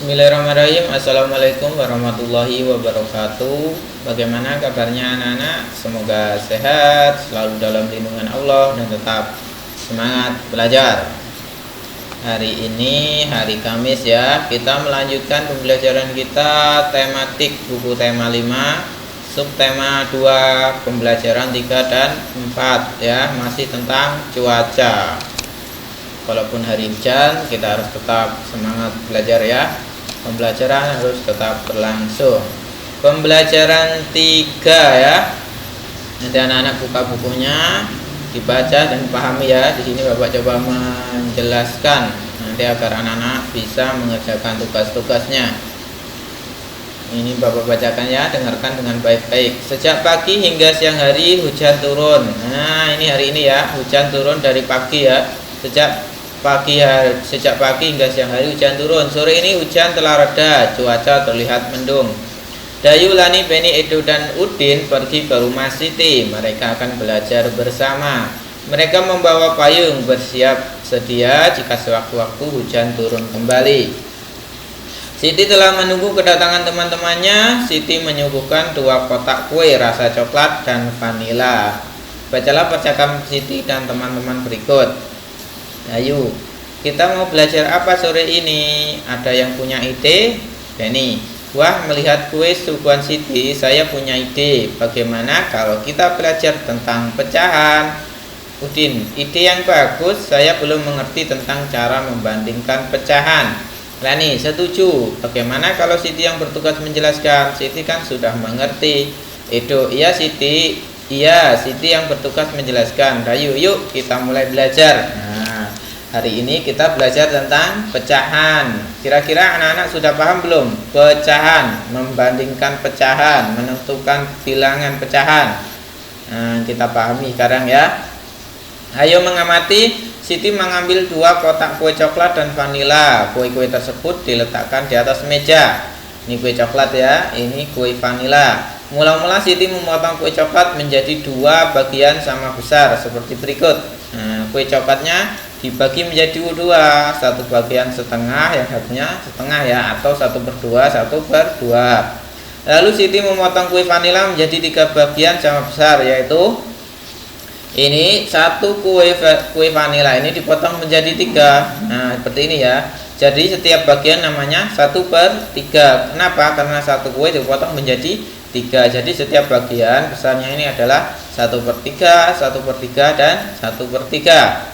Bismillahirrahmanirrahim. Assalamualaikum warahmatullahi wabarakatuh. Bagaimana kabarnya anak-anak? Semoga sehat, selalu dalam lindungan Allah, dan tetap semangat belajar. Hari ini hari Kamis ya. Kita melanjutkan pembelajaran kita tematik buku tema 5, subtema 2, pembelajaran 3 dan 4 ya. Masih tentang cuaca. Walaupun hari hujan, kita harus tetap semangat belajar ya. Pembelajaran harus tetap berlangsung. Pembelajaran 3 ya. Nanti anak-anak buka bukunya, dibaca dan pahami ya. Di sini Bapak coba menjelaskan nanti agar anak-anak bisa mengerjakan tugas-tugasnya. Ini Bapak bacakan ya, dengarkan dengan baik-baik. Sejak pagi hingga siang hari hujan turun. Nah, ini hari ini ya, hujan turun dari pagi ya. Sejak pagi hingga siang hari hujan turun. Sore ini hujan telah reda, cuaca terlihat mendung. Dayu, Lani, Penny, Edo, dan Udin pergi ke rumah Siti. Mereka akan belajar bersama. Mereka membawa payung, bersiap sedia jika sewaktu-waktu hujan turun kembali. Siti telah menunggu kedatangan teman-temannya. Siti menyuguhkan 2 kotak kue rasa coklat dan vanila. Bacalah percakapan Siti dan teman-teman berikut. Ayo, kita mau belajar apa sore ini? Ada yang punya ide? Penny, wah, melihat kue suguhan Siti, saya punya ide. Bagaimana kalau kita belajar tentang pecahan? Udin, ide yang bagus. Saya belum mengerti tentang cara membandingkan pecahan. Lani, setuju. Bagaimana kalau Siti yang bertugas menjelaskan? Siti kan sudah mengerti. Edo, iya Siti. Iya, Siti yang bertugas menjelaskan. Rayu, yuk kita mulai belajar. Nah, hari ini kita belajar tentang pecahan. Kira-kira anak-anak sudah paham belum? Pecahan, membandingkan pecahan, menentukan bilangan pecahan. Nah, kita pahami sekarang ya. Ayo mengamati. Siti mengambil 2 kotak kue coklat dan vanila. Kue-kue tersebut diletakkan di atas meja. Ini kue coklat ya, ini kue vanila. Mula-mula Siti memotong kue coklat menjadi 2 bagian sama besar seperti berikut. Nah, kue coklatnya dibagi menjadi 2, 1 bagian setengah, yang satunya setengah ya, atau 1/2, 1/2. Lalu Siti memotong kue vanila menjadi 3 bagian sama besar, yaitu ini 1 kue vanila ini dipotong menjadi 3. Nah, seperti ini ya. Jadi setiap bagian namanya 1/3. Kenapa? Karena 1 kue dipotong menjadi 3. Jadi setiap bagian besarnya ini adalah 1/3, 1/3, dan 1/3.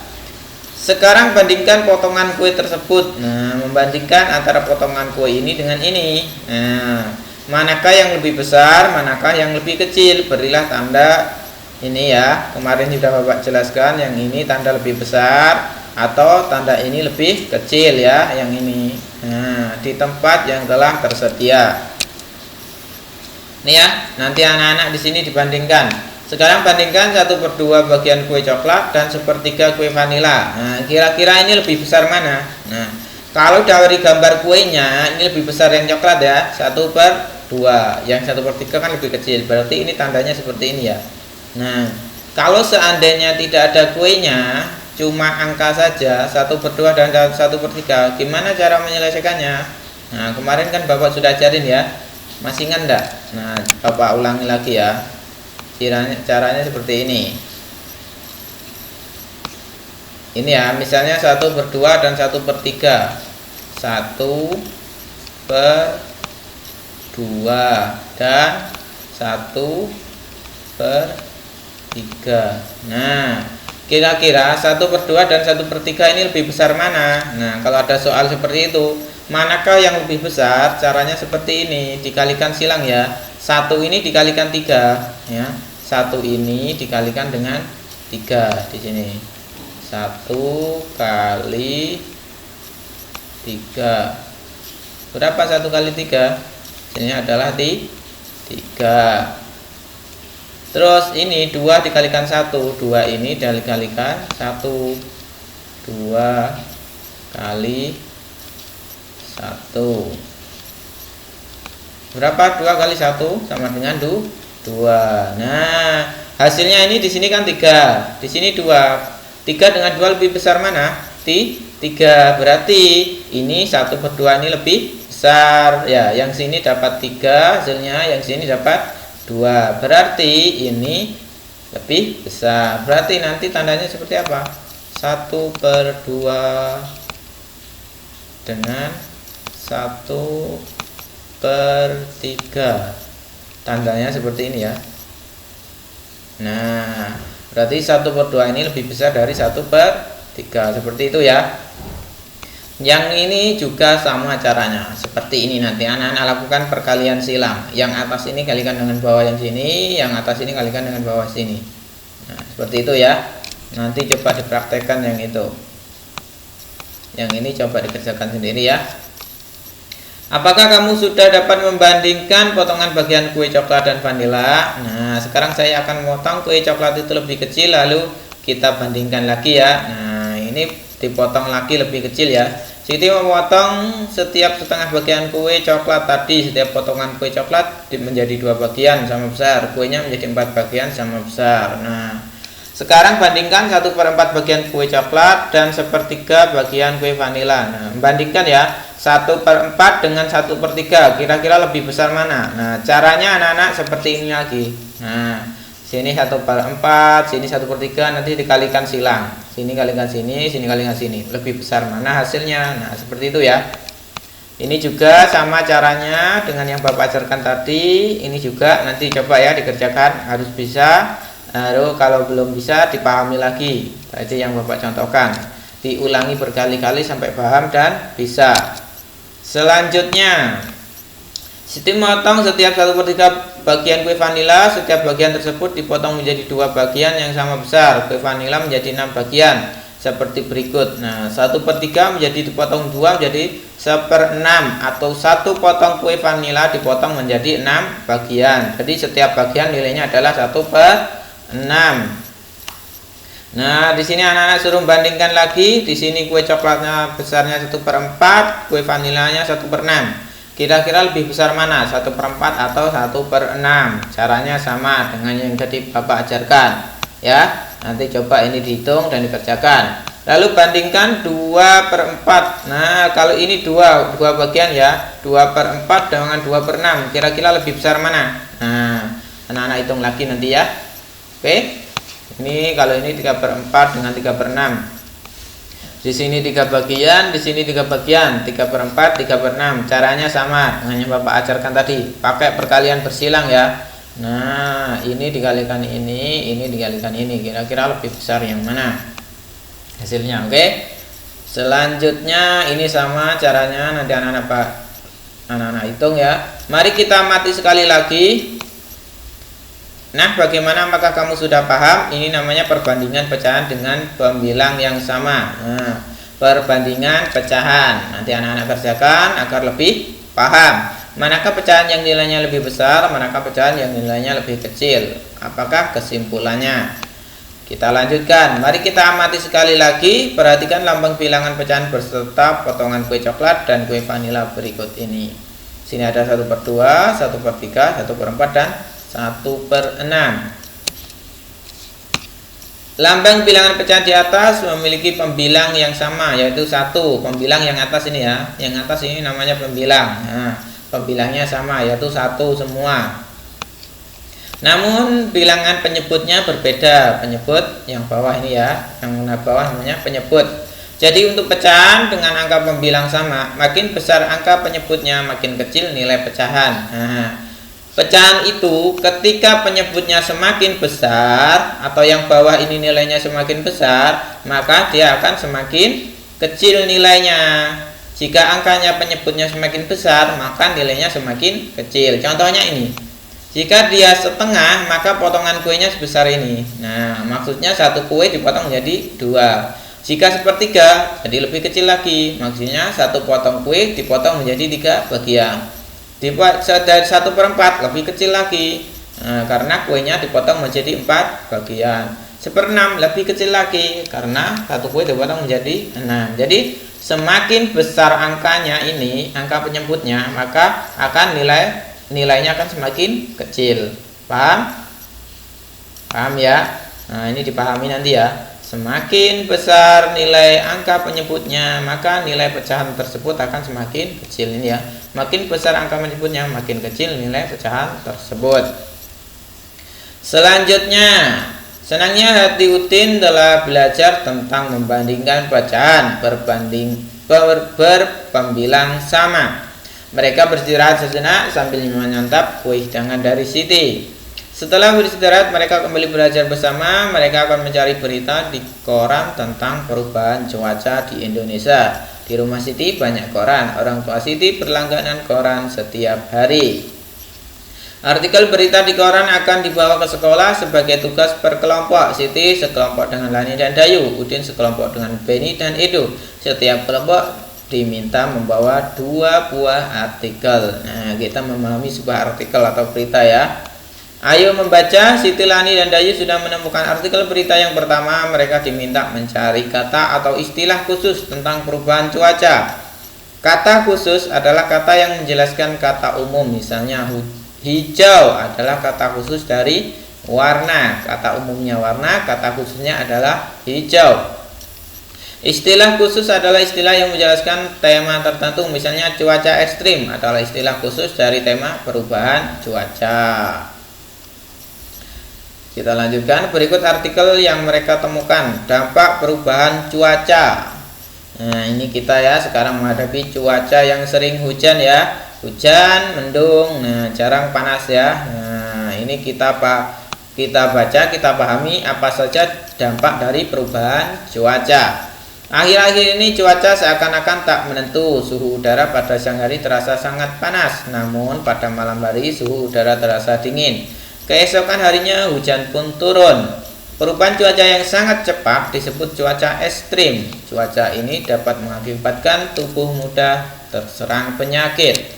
Sekarang bandingkan potongan kue tersebut. Nah, membandingkan antara potongan kue ini dengan ini. Nah, manakah yang lebih besar, manakah yang lebih kecil? Berilah tanda ini ya. Kemarin sudah Bapak jelaskan, yang ini tanda lebih besar atau tanda ini lebih kecil ya, yang ini. Nah, di tempat yang telah tersedia. Nih ya, nanti anak-anak di sini dibandingkan. Sekarang bandingkan 1/2 bagian kue coklat dan 1/3 kue vanila. Nah, kira-kira ini lebih besar mana? Nah, kalau dari gambar kuenya ini lebih besar yang coklat ya, 1/2. Yang 1/3 kan lebih kecil. Berarti ini tandanya seperti ini ya. Nah, kalau seandainya tidak ada kuenya, cuma angka saja, 1/2 dan 1/3, gimana cara menyelesaikannya? Nah, kemarin kan Bapak sudah ajarin ya. Masih ingat enggak? Nah, Bapak ulangi lagi ya. Caranya seperti ini. Ini ya, misalnya 1/2 dan 1/3. 1/2 dan 1/3. Nah, kira-kira 1/2 dan 1/3 ini lebih besar mana? Nah, kalau ada soal seperti itu, manakah yang lebih besar? Caranya seperti ini, dikalikan silang ya. 1 ini dikalikan 3 ya. 1 ini dikalikan dengan 3 di sini. 1 kali 3. Berapa 1 kali 3? Ini adalah 3. Terus ini 2 dikalikan 1. 2 ini dikalikan 1. 2 kali 1. Berapa 2 kali 1? Sama dengan 2. Nah, hasilnya ini di sini kan 3. Di sini 2. 3 dengan 2 lebih besar mana? 3. Berarti ini 1/2 ini lebih besar ya. Yang sini dapat 3 hasilnya, yang sini dapat 2. Berarti ini lebih besar. Berarti nanti tandanya seperti apa? 1/2 dengan 1/3. Tandanya seperti ini ya. Nah, berarti 1/2 ini lebih besar dari 1/3. Seperti itu ya. Yang ini juga sama caranya. Seperti ini nanti anak-anak lakukan perkalian silang. Yang atas ini kalikan dengan bawah yang sini, yang atas ini kalikan dengan bawah sini. Nah, seperti itu ya. Nanti coba dipraktekkan yang itu. Yang ini coba dikerjakan sendiri ya. Apakah kamu sudah dapat membandingkan potongan bagian kue coklat dan vanila? Nah, sekarang saya akan memotong kue coklat itu lebih kecil, lalu kita bandingkan lagi ya. Nah, ini dipotong lagi lebih kecil ya. Siti memotong setiap setengah bagian kue coklat tadi. Setiap potongan kue coklat menjadi 2 bagian sama besar. Kuenya menjadi 4 bagian sama besar. Nah, sekarang bandingkan 1/4 bagian kue coklat dan 1/3 bagian kue vanila. Nah, bandingkan ya. 1/4 dengan 1/3. Kira-kira lebih besar mana? Nah, caranya anak-anak seperti ini lagi. Nah, sini 1/4, sini 1/3, nanti dikalikan silang. Sini kalikan sini, sini kalikan sini. Lebih besar mana hasilnya? Nah, seperti itu ya. Ini juga sama caranya dengan yang Bapak ajarkan tadi. Ini juga nanti coba ya dikerjakan, harus bisa. Lalu kalau belum bisa dipahami lagi. Tadi yang Bapak contohkan. Diulangi berkali-kali sampai paham dan bisa. Selanjutnya, Siti memotong setiap 1/3 bagian kue vanila. Setiap bagian tersebut dipotong menjadi 2 bagian yang sama besar. Kue vanila menjadi 6 bagian seperti berikut. Nah, 1/3 menjadi dipotong 2 menjadi 1/6, atau 1 potong kue vanila dipotong menjadi 6 bagian. Jadi setiap bagian nilainya adalah 1/6. Nah, di sini anak-anak suruh bandingkan lagi. Di sini kue coklatnya besarnya 1/4, kue vanilanya 1/6. Kira-kira lebih besar mana? 1/4 atau 1/6? Caranya sama dengan yang tadi Bapak ajarkan ya. Nanti coba ini dihitung dan dikerjakan. Lalu bandingkan 2/4. Nah, kalau ini 2 bagian ya. 2/4 dengan 2/6. Kira-kira lebih besar mana? Nah, anak-anak hitung lagi nanti ya. Oke. Ini kalau ini 3/4 dengan 3/6. Di sini 3 bagian, di sini 3 bagian, 3/4, 3/6. Caranya sama dengan yang Bapak ajarkan tadi. Pakai perkalian bersilang ya. Nah, ini dikalikan ini dikalikan ini. Kira-kira lebih besar yang mana hasilnya? Oke. Selanjutnya ini sama caranya, nanti anak-anak hitung ya. Mari kita amati sekali lagi. Nah, bagaimana, apakah kamu sudah paham? Ini namanya perbandingan pecahan dengan pembilang yang sama. Nah, perbandingan pecahan. Nanti anak-anak kerjakan agar lebih paham. Manakah pecahan yang nilainya lebih besar, manakah pecahan yang nilainya lebih kecil? Apakah kesimpulannya? Kita lanjutkan. Mari kita amati sekali lagi. Perhatikan lambang bilangan pecahan berserta potongan kue coklat dan kue vanila berikut ini. Sini ada 1/2, 1/3, 1/4 dan 1/6. Lambang bilangan pecahan di atas memiliki pembilang yang sama, yaitu 1. Pembilang yang atas ini ya, yang atas ini namanya pembilang. Nah, pembilangnya sama, yaitu 1 semua. Namun bilangan penyebutnya berbeda. Penyebut yang bawah ini ya, yang bawah namanya penyebut. Jadi untuk pecahan dengan angka pembilang sama, makin besar angka penyebutnya, makin kecil nilai pecahan. Nah, pecahan itu ketika penyebutnya semakin besar atau yang bawah ini nilainya semakin besar, maka dia akan semakin kecil nilainya. Jika angkanya penyebutnya semakin besar, maka nilainya semakin kecil. Contohnya ini. Jika dia setengah, maka potongan kuenya sebesar ini. Nah, maksudnya 1 kue dipotong menjadi 2. Jika 1/3, jadi lebih kecil lagi. Maksudnya 1 potong kue dipotong menjadi 3 bagian. Dari 1/4 lebih kecil lagi, karena kuenya dipotong menjadi 4 bagian. 1/6 lebih kecil lagi karena 1 kue dipotong menjadi 6. Jadi semakin besar angkanya ini, angka penyebutnya, maka akan nilainya akan semakin kecil. Paham? Paham ya? Nah, ini dipahami nanti ya. Semakin besar nilai angka penyebutnya, maka nilai pecahan tersebut akan semakin kecil. Ini ya, makin besar angka penyebutnya, makin kecil nilai pecahan tersebut. Selanjutnya, senangnya hati Udin telah belajar tentang membandingkan pecahan berpembilang sama. Mereka beristirahat sejenak sambil menyantap kue hidangan dari Siti. Setelah beristirahat, mereka kembali belajar bersama. Mereka akan mencari berita di koran tentang perubahan cuaca di Indonesia. Di rumah Siti banyak koran. Orang tua Siti berlangganan koran setiap hari. Artikel berita di koran akan dibawa ke sekolah sebagai tugas per kelompok. Siti sekelompok dengan Lani dan Dayu, Udin sekelompok dengan Beni dan Edo. Setiap kelompok diminta membawa 2 buah artikel. Nah, kita memahami sebuah artikel atau berita ya. Ayo membaca. Siti, Lani, dan Dayu sudah menemukan artikel berita yang pertama. Mereka diminta mencari kata atau istilah khusus tentang perubahan cuaca. Kata khusus adalah kata yang menjelaskan kata umum. Misalnya hijau adalah kata khusus dari warna. Kata umumnya warna, kata khususnya adalah hijau. Istilah khusus adalah istilah yang menjelaskan tema tertentu. Misalnya cuaca ekstrim adalah istilah khusus dari tema perubahan cuaca. Kita lanjutkan, berikut artikel yang mereka temukan. Dampak perubahan cuaca. Nah, ini kita ya sekarang menghadapi cuaca yang sering hujan ya. Hujan, mendung, nah jarang panas ya. Nah, ini kita baca, kita pahami apa saja dampak dari perubahan cuaca. Akhir-akhir ini cuaca seakan-akan tak menentu. Suhu udara pada siang hari terasa sangat panas, namun pada malam hari suhu udara terasa dingin. Keesokan harinya hujan pun turun. Perubahan cuaca yang sangat cepat disebut cuaca ekstrim. Cuaca ini dapat mengakibatkan tubuh mudah terserang penyakit.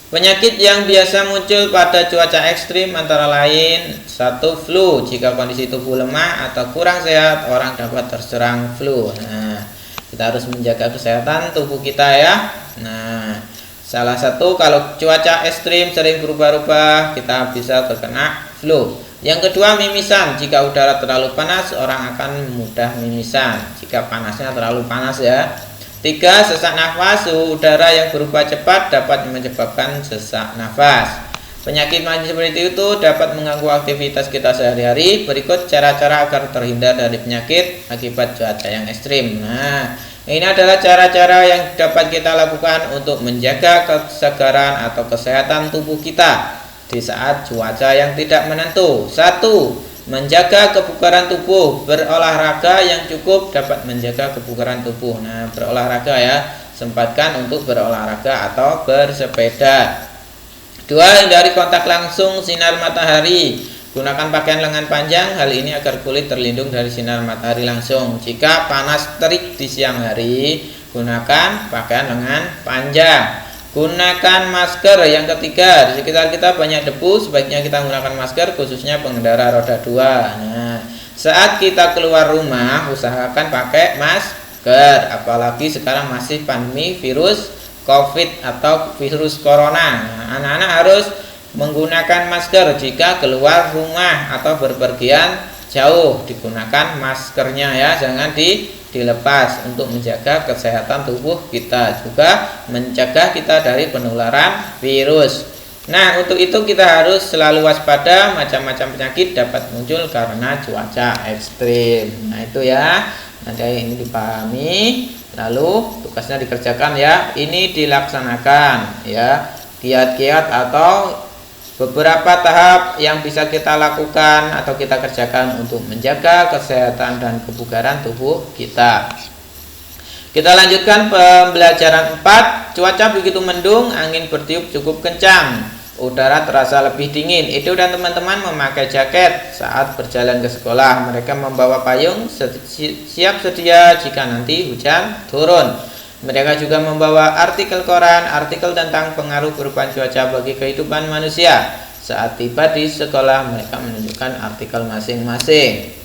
Penyakit yang biasa muncul pada cuaca ekstrim antara lain 1. Flu. Jika kondisi tubuh lemah atau kurang sehat, orang dapat terserang flu. Nah, kita harus menjaga kesehatan tubuh kita ya. Nah, salah satu kalau cuaca ekstrim sering berubah-ubah, kita bisa terkena flu. Yang kedua, mimisan. Jika udara terlalu panas, orang akan mudah mimisan. Jika panasnya terlalu panas ya. 3. Sesak nafas. Suhu udara yang berubah cepat dapat menyebabkan sesak nafas. Penyakit macam seperti itu dapat mengganggu aktivitas kita sehari-hari. Berikut cara-cara agar terhindar dari penyakit akibat cuaca yang ekstrim. Nah, ini adalah cara-cara yang dapat kita lakukan untuk menjaga kesegaran atau kesehatan tubuh kita di saat cuaca yang tidak menentu. 1. Menjaga kebugaran tubuh. Berolahraga yang cukup dapat menjaga kebugaran tubuh. Nah, berolahraga ya, sempatkan untuk berolahraga atau bersepeda. 2. Hindari kontak langsung sinar matahari. Gunakan pakaian lengan panjang. Hal ini agar kulit terlindung dari sinar matahari langsung. Jika panas terik di siang hari, gunakan pakaian lengan panjang. Gunakan masker. Yang ketiga, di sekitar kita banyak debu, sebaiknya kita menggunakan masker, khususnya pengendara roda 2. Nah, saat kita keluar rumah, usahakan pakai masker, apalagi sekarang masih pandemi virus COVID atau virus corona. Nah, anak-anak harus menggunakan masker jika keluar rumah atau berpergian jauh. Digunakan maskernya ya, jangan dilepas untuk menjaga kesehatan tubuh kita, juga mencegah kita dari penularan virus. Nah, untuk itu kita harus selalu waspada, macam-macam penyakit dapat muncul karena cuaca ekstrim. Nah, itu ya, nanti ini dipahami, lalu tugasnya dikerjakan ya. Ini dilaksanakan ya, kiat-kiat atau beberapa tahap yang bisa kita lakukan atau kita kerjakan untuk menjaga kesehatan dan kebugaran tubuh kita. Kita lanjutkan pembelajaran 4. Cuaca begitu mendung, angin bertiup cukup kencang, udara terasa lebih dingin. Edo dan teman-teman memakai jaket saat berjalan ke sekolah. Mereka membawa payung siap sedia jika nanti hujan turun. Mereka juga membawa artikel koran, artikel tentang pengaruh perubahan cuaca bagi kehidupan manusia. Saat tiba di sekolah, mereka menunjukkan artikel masing-masing.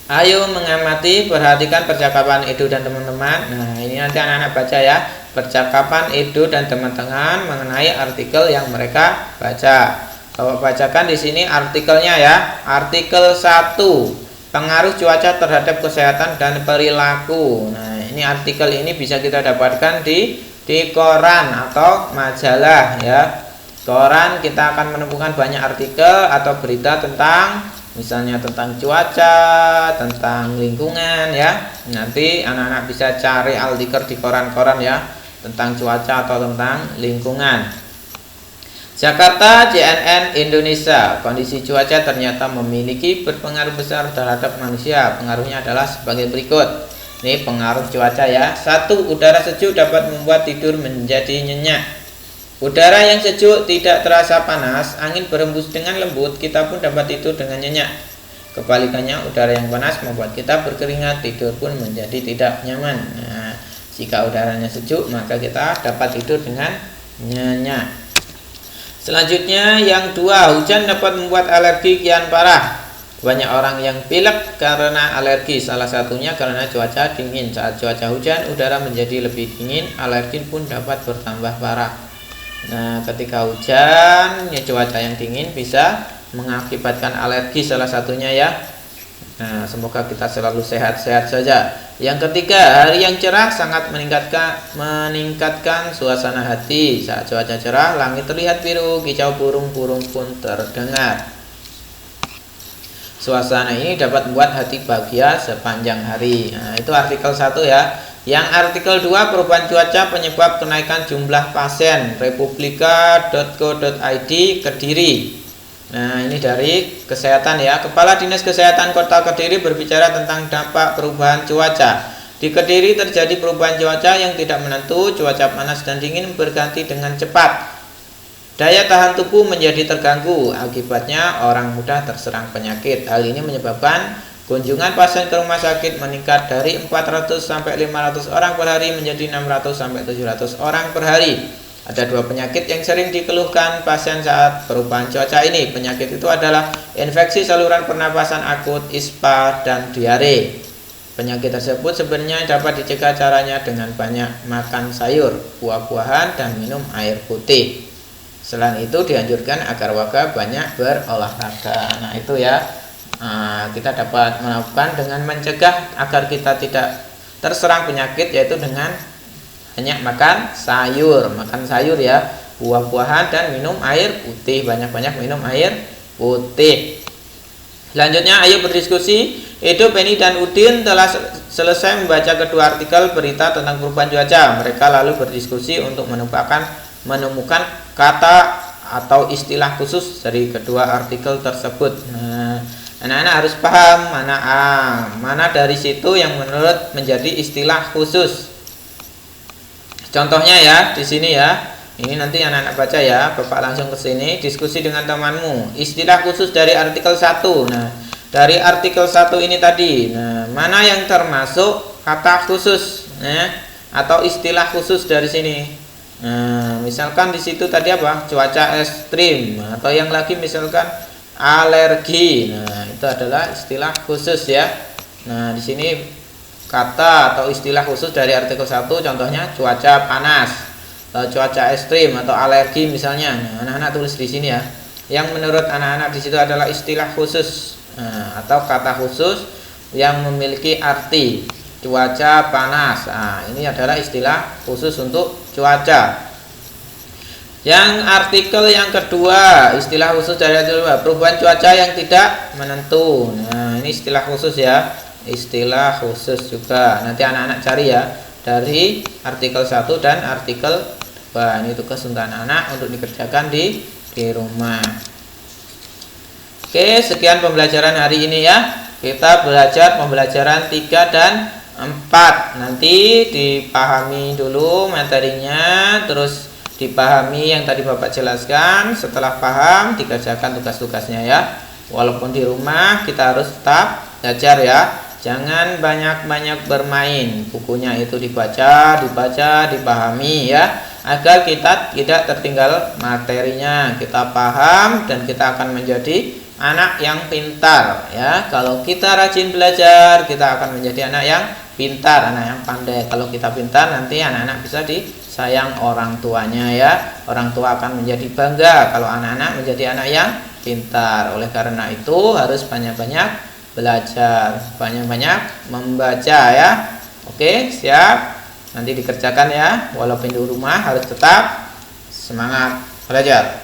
Ayo mengamati, perhatikan percakapan Edo dan teman-teman. Nah, ini nanti anak-anak baca ya. Percakapan Edo dan teman-teman mengenai artikel yang mereka baca. Bapak bacakan di sini artikelnya ya. Artikel 1, pengaruh cuaca terhadap kesehatan dan perilaku. Nah, ini artikel ini bisa kita dapatkan di koran atau majalah ya. Koran kita akan menemukan banyak artikel atau berita tentang misalnya tentang cuaca, tentang lingkungan ya. Nanti anak-anak bisa cari artikel di koran-koran ya tentang cuaca atau tentang lingkungan. Jakarta, JNN Indonesia. Kondisi cuaca ternyata memiliki berpengaruh besar terhadap manusia. Pengaruhnya adalah sebagai berikut. Ini pengaruh cuaca ya. 1. Udara sejuk dapat membuat tidur menjadi nyenyak. Udara yang sejuk tidak terasa panas, angin berembus dengan lembut, kita pun dapat tidur dengan nyenyak. Kebalikannya, udara yang panas membuat kita berkeringat, tidur pun menjadi tidak nyaman. Nah, jika udaranya sejuk, maka kita dapat tidur dengan nyenyak. Selanjutnya yang 2, hujan dapat membuat alergi kian parah. Banyak orang yang pilek karena alergi, salah satunya karena cuaca dingin. Saat cuaca hujan, udara menjadi lebih dingin, alergi pun dapat bertambah parah. Nah, ketika hujan, ya cuaca yang dingin bisa mengakibatkan alergi salah satunya ya. Nah, semoga kita selalu sehat-sehat saja. Yang ketiga, hari yang cerah sangat meningkatkan suasana hati. Saat cuaca cerah, langit terlihat biru, kicau burung-burung pun terdengar. Suasana ini dapat membuat hati bahagia sepanjang hari. Nah, itu artikel 1 ya. Yang artikel 2, perubahan cuaca penyebab kenaikan jumlah pasien. Republika.co.id Kediri. Nah, ini dari kesehatan ya. Kepala Dinas Kesehatan Kota Kediri berbicara tentang dampak perubahan cuaca. Di Kediri terjadi perubahan cuaca yang tidak menentu, cuaca panas dan dingin berganti dengan cepat. Daya tahan tubuh menjadi terganggu, akibatnya orang mudah terserang penyakit. Hal ini menyebabkan kunjungan pasien ke rumah sakit meningkat dari 400 sampai 500 orang per hari menjadi 600 sampai 700 orang per hari. Ada 2 penyakit yang sering dikeluhkan pasien saat perubahan cuaca ini. Penyakit itu adalah infeksi saluran pernapasan akut, ISPA, dan diare. Penyakit tersebut sebenarnya dapat dicegah caranya dengan banyak makan sayur, buah-buahan, dan minum air putih. Selain itu dianjurkan agar warga banyak berolahraga. Nah, itu ya. Kita dapat melakukan dengan mencegah agar kita tidak terserang penyakit, yaitu dengan banyak makan sayur ya, buah-buahan, dan minum air putih, banyak-banyak minum air putih. Selanjutnya ayo berdiskusi. Edo, Penny, dan Udin telah selesai membaca kedua artikel berita tentang perubahan cuaca. Mereka lalu berdiskusi untuk menemukan kata atau istilah khusus dari kedua artikel tersebut. Nah, anak-anak harus paham mana dari situ yang menurut menjadi istilah khusus. Contohnya ya, di sini ya. Ini nanti anak-anak baca ya. Bapak langsung ke sini, diskusi dengan temanmu. Istilah khusus dari artikel 1. Nah, dari artikel 1 ini tadi, nah, mana yang termasuk kata khusus, atau istilah khusus dari sini? Nah, misalkan di situ tadi apa? Cuaca ekstrim, atau yang lagi misalkan alergi. Nah, itu adalah istilah khusus ya. Nah, di sini kata atau istilah khusus dari artikel 1 contohnya cuaca panas, atau cuaca ekstrim, atau alergi misalnya. Nah, anak-anak tulis di sini ya. Yang menurut anak-anak di situ adalah istilah khusus, atau kata khusus yang memiliki arti. Cuaca panas. Nah, ini adalah istilah khusus untuk cuaca. Yang artikel yang kedua, istilah khusus dari artikel 2, perubahan cuaca yang tidak menentu. Nah, ini istilah khusus ya. Istilah khusus juga. Nanti anak-anak cari ya dari artikel 1 dan artikel 2. Ini tugas untuk anak-anak untuk dikerjakan di rumah. Oke, sekian pembelajaran hari ini ya. Kita belajar pembelajaran 3 dan 4. Nanti dipahami dulu materinya, terus dipahami yang tadi Bapak jelaskan. Setelah paham, dikerjakan tugas-tugasnya ya. Walaupun di rumah kita harus tetap belajar ya. Jangan banyak-banyak bermain. Bukunya itu dibaca, dipahami ya, agar kita tidak tertinggal materinya. Kita paham dan kita akan menjadi anak yang pintar ya. Kalau kita rajin belajar, kita akan menjadi anak yang pintar, anak yang pandai. Kalau kita pintar, nanti anak-anak bisa disayang orang tuanya ya. Orang tua akan menjadi bangga kalau anak-anak menjadi anak yang pintar. Oleh karena itu harus banyak-banyak belajar, banyak-banyak membaca ya. Oke, siap. Nanti dikerjakan ya. Walaupun di rumah harus tetap semangat belajar.